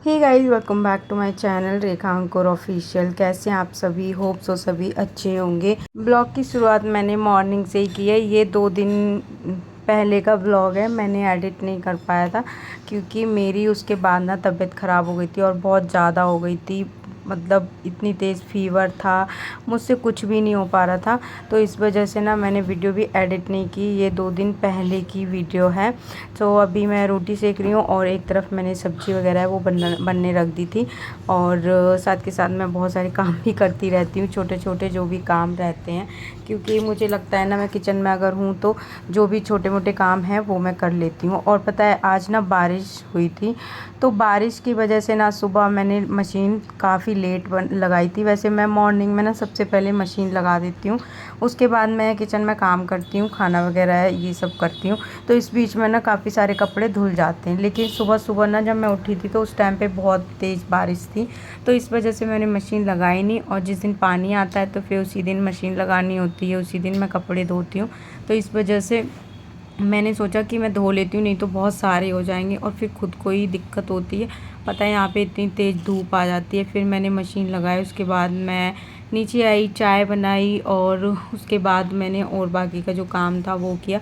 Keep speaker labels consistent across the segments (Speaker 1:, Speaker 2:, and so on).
Speaker 1: Hey guys, welcome back to my channel Rekha Ankur official. कैसे हैं आप सभी? होप सो सभी अच्छे होंगे। ब्लॉग की शुरुआत मैंने मॉर्निंग से ही की है। ये 2 दिन पहले का ब्लॉग है। मैंने एडिट नहीं कर पाया था क्योंकि मेरी उसके बाद ना तबीयत ख़राब हो गई थी और बहुत ज़्यादा हो गई थी। मतलब इतनी तेज़ फीवर था, मुझसे कुछ भी नहीं हो पा रहा था। तो इस वजह से ना मैंने वीडियो भी एडिट नहीं की। ये 2 दिन पहले की वीडियो है। तो अभी मैं रोटी सेक रही हूँ और एक तरफ मैंने सब्ज़ी वगैरह है वो बनने रख दी थी। और साथ के साथ मैं बहुत सारे काम भी करती रहती हूँ, छोटे छोटे जो भी काम रहते हैं, क्योंकि मुझे लगता है ना मैं किचन में अगर हूँ तो जो भी छोटे मोटे काम हैं वो मैं कर लेती हूँ। और पता है आज ना बारिश हुई थी, तो बारिश की वजह से ना सुबह मैंने मशीन काफ़ी लेट लगाई थी। वैसे मैं मॉर्निंग में ना सबसे पहले मशीन लगा देती हूँ, उसके बाद मैं किचन में काम करती हूँ, खाना वगैरह ये सब करती हूँ। तो इस बीच में ना काफ़ी सारे कपड़े धुल जाते हैं। लेकिन सुबह सुबह ना जब मैं उठी थी तो उस टाइम पे बहुत तेज़ बारिश थी, तो इस वजह से मैंने मशीन लगाई नहीं। और जिस दिन पानी आता है तो फिर उसी दिन मशीन लगानी होती है, उसी दिन मैं कपड़े धोती हूँ। तो इस वजह से मैंने सोचा कि मैं धो लेती हूँ, नहीं तो बहुत सारे हो जाएंगे और फिर खुद को ही दिक्कत होती है। पता है यहाँ पे इतनी तेज़ धूप आ जाती है। फिर मैंने मशीन लगाई, उसके बाद मैं नीचे आई, चाय बनाई और उसके बाद मैंने और बाकी का जो काम था वो किया।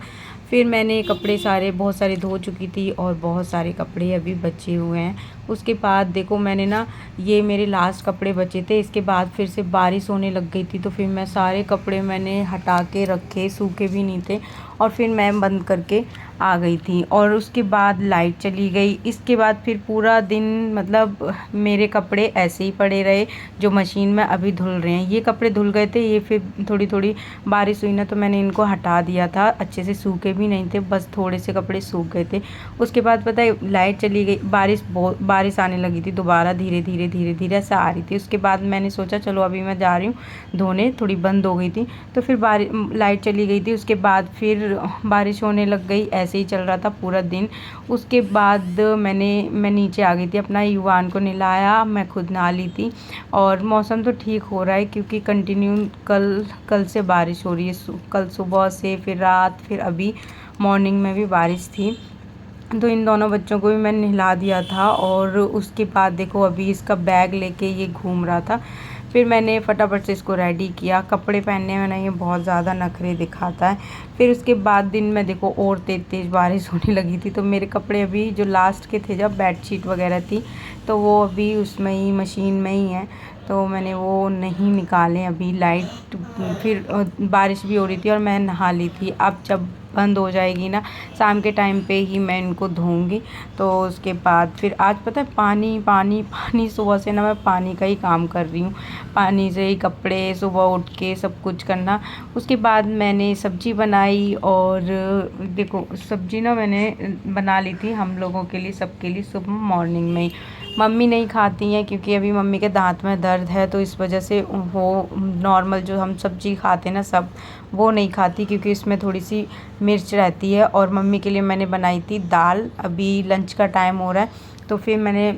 Speaker 1: फिर मैंने कपड़े सारे बहुत सारे धो चुकी थी और बहुत सारे कपड़े अभी बचे हुए हैं। उसके बाद देखो मैंने ना ये मेरे लास्ट कपड़े बचे थे, इसके बाद फिर से बारिश होने लग गई थी, तो फिर मैं सारे कपड़े मैंने हटा के रखे, सूखे भी नहीं थे, और फिर मैं बंद करके आ गई थी। और उसके बाद लाइट चली गई। इसके बाद फिर पूरा दिन मतलब मेरे कपड़े ऐसे ही पड़े रहे जो मशीन में अभी धुल रहे हैं। ये कपड़े धुल गए थे, ये फिर थोड़ी थोड़ी बारिश हुई ना तो मैंने इनको हटा दिया था। अच्छे से सूखे भी नहीं थे, बस थोड़े से कपड़े सूख गए थे। उसके बाद पता है लाइट चली गई, बारिश आने लगी थी दोबारा, धीरे धीरे धीरे धीरे ऐसा आ रही थी। उसके बाद मैंने सोचा चलो अभी मैं जा रही हूँ धोने, थोड़ी बंद हो गई थी। तो फिर लाइट चली गई थी, उसके बाद फिर बारिश होने लग गई। ऐसे ही चल रहा था पूरा दिन। उसके बाद मैं नीचे आ गई थी, अपना युवान को नहलाया, मैं खुद नहा ली थी। और मौसम तो ठीक हो रहा है क्योंकि कंटिन्यू कल से बारिश हो रही है। कल सुबह से फिर रात, फिर अभी मॉर्निंग में भी बारिश थी। तो इन दोनों बच्चों को भी मैंने नहला दिया था। और उसके बाद देखो अभी इसका बैग लेके ये घूम रहा था। फिर मैंने फटाफट से इसको रेडी किया। कपड़े पहनने में ना ये बहुत ज़्यादा नखरे दिखाता है। फिर उसके बाद दिन में देखो और तेज़ तेज़ बारिश होने लगी थी, तो मेरे कपड़े अभी जो लास्ट के थे, जब बेडशीट वगैरह थी, तो वो अभी उसमें ही मशीन में ही है, तो मैंने वो नहीं निकाले अभी। लाइट फिर बारिश भी हो रही थी और मैं नहा ली थी। अब जब बंद हो जाएगी ना शाम के टाइम पे ही मैं इनको धोऊंगी। तो उसके बाद फिर आज पता है पानी पानी पानी, सुबह से ना मैं पानी का ही काम कर रही हूँ, पानी से ही कपड़े, सुबह उठ के सब कुछ करना। उसके बाद मैंने सब्ज़ी बनाई और देखो सब्ज़ी ना मैंने बना ली थी हम लोगों के लिए, सबके लिए, सुबह मॉर्निंग में ही। मम्मी नहीं खाती हैं क्योंकि अभी मम्मी के दांत में दर्द है, तो इस वजह से वो नॉर्मल जो हम सब्ज़ी खाते हैं ना सब, वो नहीं खाती क्योंकि इसमें थोड़ी सी मिर्च रहती है। और मम्मी के लिए मैंने बनाई थी दाल। अभी लंच का टाइम हो रहा है, तो फिर मैंने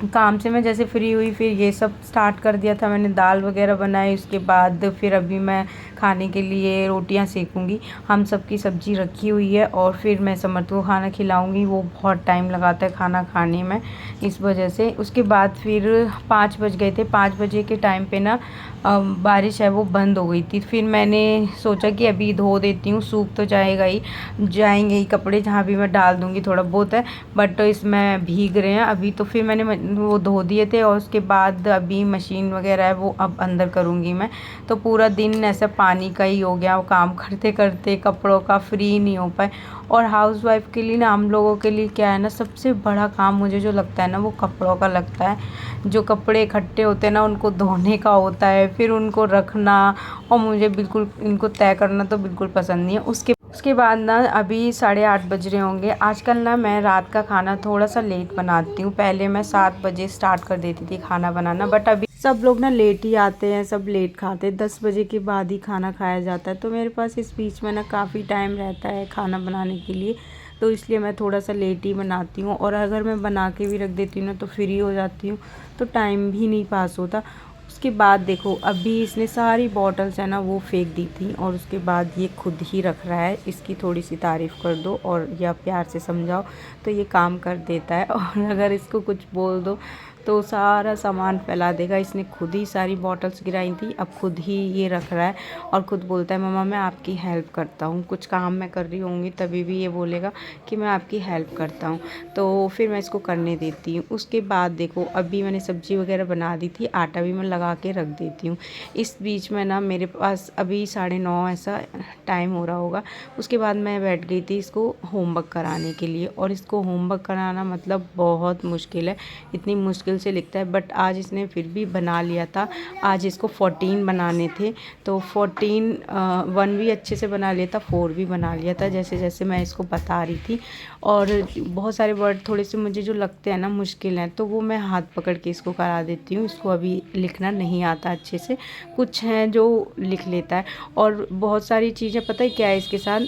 Speaker 1: काम से मैं जैसे फ्री हुई फिर ये सब स्टार्ट कर दिया था। मैंने दाल वगैरह बनाई, उसके बाद फिर अभी मैं खाने के लिए रोटियां सेकूंगी। हम सब की सब्ज़ी रखी हुई है और फिर मैं समर्थ को खाना खिलाऊंगी। वो बहुत टाइम लगाता है खाना खाने में, इस वजह से। उसके बाद फिर 5 बज गए थे। 5 बजे के टाइम पे ना बारिश है वो बंद हो गई थी। फिर मैंने सोचा कि अभी धो देती हूँ, सूख तो जाएंगे ही कपड़े, जहाँ भी मैं डाल दूँगी थोड़ा बहुत है, बट इसमें भीग रहे हैं अभी। तो फिर मैंने वो धो दिए थे और उसके बाद अभी मशीन वगैरह है वो अब अंदर करूँगी मैं। तो पूरा दिन ऐसा पानी का ही हो गया, वो काम करते करते कपड़ों का फ्री नहीं हो पाए। और हाउसवाइफ के लिए ना, हम लोगों के लिए क्या है ना, सबसे बड़ा काम मुझे जो लगता है ना वो कपड़ों का लगता है। जो कपड़े इकट्ठे होते हैं ना उनको धोने का होता है, फिर उनको रखना, और मुझे बिल्कुल इनको तय करना तो बिल्कुल पसंद नहीं है। उसके बाद ना अभी 8:30 बज रहे होंगे। आजकल ना मैं रात का खाना थोड़ा सा लेट बनाती हूँ। पहले मैं 7 बजे स्टार्ट कर देती थी खाना बनाना, बट अभी सब लोग ना लेट ही आते हैं, सब लेट खाते हैं, 10 बजे के बाद ही खाना खाया जाता है। तो मेरे पास इस बीच में ना काफ़ी टाइम रहता है खाना बनाने के लिए, तो इसलिए मैं थोड़ा सा लेट ही बनाती हूँ। और अगर मैं बना के भी रख देती हूँ ना तो फ्री हो जाती हूँ, तो टाइम भी नहीं पास होता। उसके बाद देखो अभी इसने सारी बॉटल्स है ना वो फेंक दी थी और उसके बाद ये खुद ही रख रहा है। इसकी थोड़ी सी तारीफ़ कर दो और या प्यार से समझाओ तो ये काम कर देता है, और अगर इसको कुछ बोल दो तो सारा सामान फैला देगा। इसने खुद ही सारी बॉटल्स गिराई थी, अब खुद ही ये रख रहा है और खुद बोलता है मम्मा मैं आपकी हेल्प करता हूँ। कुछ काम मैं कर रही होंगी तभी भी ये बोलेगा कि मैं आपकी हेल्प करता हूँ, तो फिर मैं इसको करने देती हूँ। उसके बाद देखो अभी मैंने सब्ज़ी वगैरह बना दी थी, आटा भी मैं लगा के रख देती हूँ। इस बीच में ना मेरे पास अभी 9:30 ऐसा टाइम हो रहा होगा। उसके बाद मैं बैठ गई थी इसको होमवर्क कराने के लिए, और इसको होमवर्क कराना मतलब बहुत मुश्किल है, इतनी मुश्किल से लिखता है, बट आज इसने फिर भी बना लिया था। आज इसको 14 बनाने थे, तो 1 भी अच्छे से बना लिया था, 4 भी बना लिया था जैसे जैसे मैं इसको बता रही थी। और बहुत सारे वर्ड थोड़े से मुझे जो लगते हैं ना मुश्किल हैं, तो वो मैं हाथ पकड़ के इसको करा देती हूँ। इसको अभी लिखना नहीं आता अच्छे से, कुछ हैं जो लिख लेता है। और बहुत सारी चीज़ें पता है क्या है इसके साथ,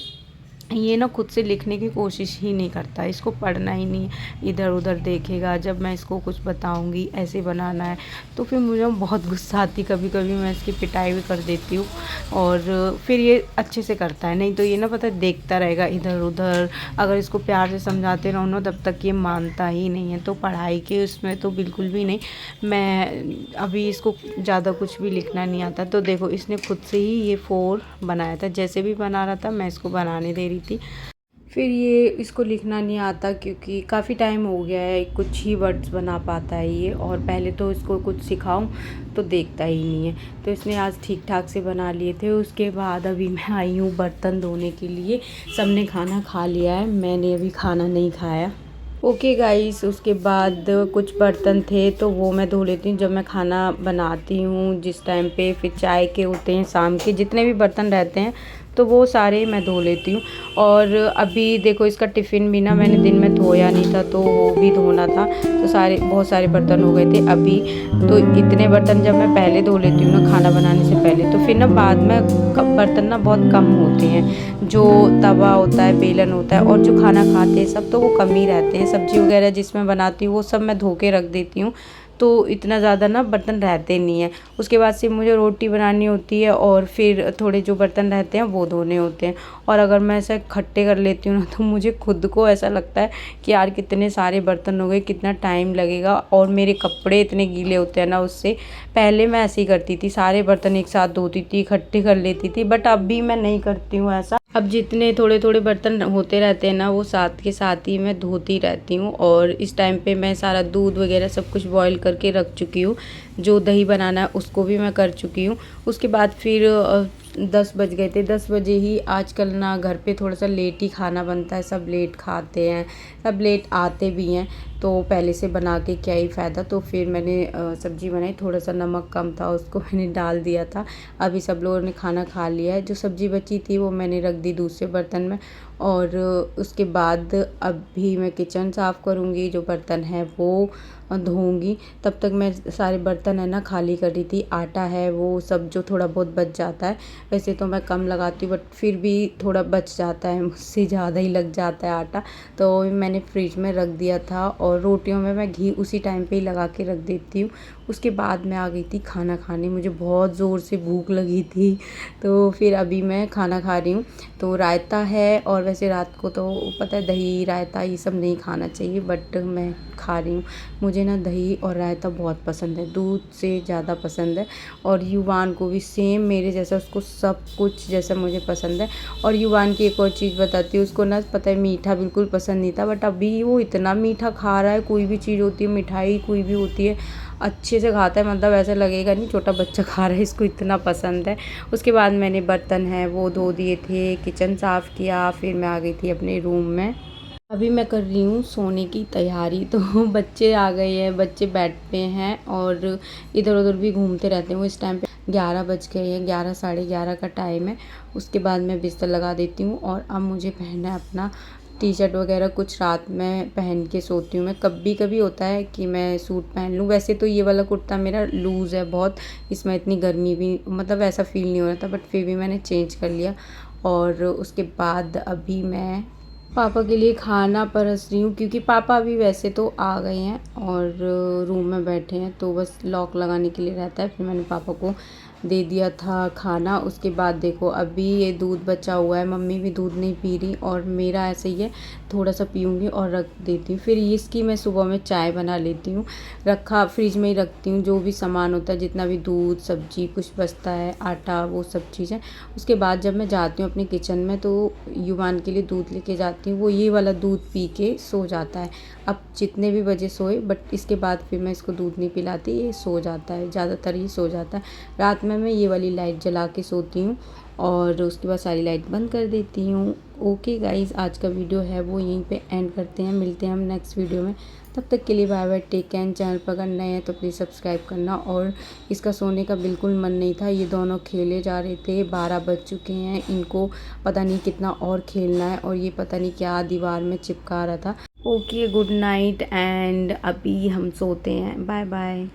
Speaker 1: ये ना खुद से लिखने की कोशिश ही नहीं करता, इसको पढ़ना ही नहीं, इधर उधर देखेगा। जब मैं इसको कुछ बताऊंगी ऐसे बनाना है तो फिर मुझे बहुत गुस्सा आती, कभी कभी मैं इसकी पिटाई भी कर देती हूँ, और फिर ये अच्छे से करता है। नहीं तो ये ना पता है देखता रहेगा इधर उधर, अगर इसको प्यार से समझाते रहो ना तब तक ये मानता ही नहीं है। तो पढ़ाई के उसमें तो बिल्कुल भी नहीं। मैं अभी इसको ज़्यादा कुछ भी लिखना नहीं आता, तो देखो इसने खुद से ही ये 4 बनाया था, जैसे भी बना रहा था मैं इसको बनाने दे रही थी। फिर ये इसको लिखना नहीं आता क्योंकि काफ़ी टाइम हो गया है, कुछ ही वर्ड्स बना पाता है ये, और पहले तो इसको कुछ सिखाऊं तो देखता ही नहीं है। तो इसने आज ठीक ठाक से बना लिए थे। उसके बाद अभी मैं आई हूँ बर्तन धोने के लिए। सबने खाना खा लिया है, मैंने अभी खाना नहीं खाया। ओके गाइस, उसके बाद कुछ बर्तन थे तो वो मैं धो लेती हूँ जब मैं खाना बनाती हूँ जिस टाइम पे। फिर चाय के होते हैं, शाम के जितने भी बर्तन रहते हैं तो वो सारे मैं धो लेती हूँ। और अभी देखो इसका टिफ़िन भी ना मैंने दिन में धोया नहीं था, तो वो भी धोना था, तो बहुत सारे बर्तन हो गए थे अभी। तो इतने बर्तन जब मैं पहले धो लेती हूँ ना खाना बनाने से पहले, तो फिर ना बाद में बर्तन ना बहुत कम होते हैं। जो तवा होता है, बेलन होता है, और जो खाना खाते हैं सब, तो वो कम ही रहते हैं। सब्ज़ी वगैरह जिसमें बनाती हूँ वो सब मैं धो के रख देती हूँ, तो इतना ज़्यादा ना बर्तन रहते नहीं हैं। उसके बाद से मुझे रोटी बनानी होती है और फिर थोड़े जो बर्तन रहते हैं वो धोने होते हैं। और अगर मैं ऐसा इकट्ठे कर लेती हूँ ना तो मुझे खुद को ऐसा लगता है कि यार कितने सारे बर्तन हो गए, कितना टाइम लगेगा, और मेरे कपड़े इतने गीले होते हैं ना उससे। पहले मैं ऐसे ही करती थी, सारे बर्तन एक साथ धोती थी, इकट्ठे कर लेती थी, बट अभी मैं नहीं करती हूँ ऐसा। अब जितने थोड़े थोड़े बर्तन होते रहते हैं ना वो साथ के साथ ही मैं धोती रहती हूँ। और इस टाइम पे मैं सारा दूध वगैरह सब कुछ बॉईल करके रख चुकी हूँ। जो दही बनाना है उसको भी मैं कर चुकी हूँ। उसके बाद फिर 10 बज गए थे। 10 बजे ही आजकल ना घर पे थोड़ा सा लेट ही खाना बनता है, सब लेट खाते हैं, सब लेट आते भी हैं, तो पहले से बना के क्या ही फ़ायदा। तो फिर मैंने सब्ज़ी बनाई, थोड़ा सा नमक कम था उसको मैंने डाल दिया था। अभी सब लोगों ने खाना खा लिया है। जो सब्ज़ी बची थी वो मैंने रख दी दूसरे बर्तन में। और उसके बाद अभी मैं किचन साफ़ करूँगी, जो बर्तन है वो धोऊँगी। तब तक मैं सारे बर्तन है ना खाली कर रही थी। आटा है वो सब जो थोड़ा बहुत बच जाता है, वैसे तो मैं कम लगाती हूँ बट फिर भी थोड़ा बच जाता है, मुझसे ज़्यादा ही लग जाता है आटा, तो मैंने फ्रिज में रख दिया था। और रोटियों में मैं घी उसी टाइम पे ही लगा के रख देती हूँ। उसके बाद मैं आ गई थी खाना खाने, मुझे बहुत ज़ोर से भूख लगी थी, तो फिर अभी मैं खाना खा रही हूँ। तो रायता है, और वैसे रात को तो पता है दही रायता ये सब नहीं खाना चाहिए, बट मैं खा रही हूँ। मुझे ना दही और रायता बहुत पसंद है, दूध से ज़्यादा पसंद है। और युवान को भी सेम मेरे जैसा, उसको सब कुछ जैसा मुझे पसंद है। और युवान की एक और चीज़ बताती हूँ, उसको ना पता है मीठा बिल्कुल पसंद नहीं था, बट अभी वो इतना मीठा खा रहा है। कोई भी चीज़ होती है, मिठाई कोई भी होती है, अच्छे से खाता है, मतलब ऐसा लगेगा नहीं छोटा बच्चा खा रहा है, इसको इतना पसंद है। उसके बाद मैंने बर्तन हैं वो धो दिए थे, किचन साफ़ किया, फिर मैं आ गई थी अपने रूम में। अभी मैं कर रही हूँ सोने की तैयारी। तो बच्चे आ गए हैं, बच्चे बैठ पे हैं और इधर उधर भी घूमते रहते हैं। वो इस टाइम पे 11 बज गए हैं, 11 साढ़े 11 का टाइम है। उसके बाद मैं बिस्तर लगा देती हूँ, और अब मुझे पहनना है अपना टी शर्ट वगैरह, कुछ रात में पहन के सोती हूँ मैं। कभी कभी होता है कि मैं सूट पहन लूँ, वैसे तो ये वाला कुर्ता मेरा लूज़ है बहुत, इसमें इतनी गर्मी भी मतलब ऐसा फ़ील नहीं हो रहा था, बट फिर भी मैंने चेंज कर लिया। और उसके बाद अभी मैं पापा के लिए खाना परस रही हूँ क्योंकि पापा अभी वैसे तो आ गए हैं और रूम में बैठे हैं, तो बस लॉक लगाने के लिए रहता है। फिर मैंने पापा को दे दिया था खाना। उसके बाद देखो अभी ये दूध बचा हुआ है, मम्मी भी दूध नहीं पी रही और मेरा ऐसे ही है, थोड़ा सा पीऊँगी और रख देती हूँ। फिर इसकी मैं सुबह में चाय बना लेती हूँ, रखा फ्रिज में ही रखती हूँ। जो भी सामान होता है, जितना भी दूध सब्जी कुछ बचता है, आटा, वो सब चीज़ें, उसके बाद जब मैं जाती हूँ अपने किचन में तो युवान के लिए दूध लेके जाती हूँ। वो ये वाला दूध पी के सो जाता है। अब जितने भी बजे सोए, बट इसके बाद फिर मैं इसको दूध नहीं पिलाती, ये सो जाता है, ज़्यादातर ये सो जाता है। रात में मैं ये वाली लाइट जला के सोती हूँ और उसके बाद सारी लाइट बंद कर देती हूँ। ओके गाइज़, आज का वीडियो है वो यहीं पे एंड करते हैं। मिलते हैं हम नेक्स्ट वीडियो में, तब तक के लिए bye bye, take care. Channel पर अगर नए हैं तो प्लीज़ सब्सक्राइब करना। और इसका सोने का बिल्कुल मन नहीं था, ये दोनों खेले जा रहे थे, 12 बज चुके हैं, इनको पता नहीं कितना और खेलना है और ये पता नहीं क्या दीवार में चिपका रहा था। ओके, गुड नाइट एंड अभी हम सोते हैं। Bye bye.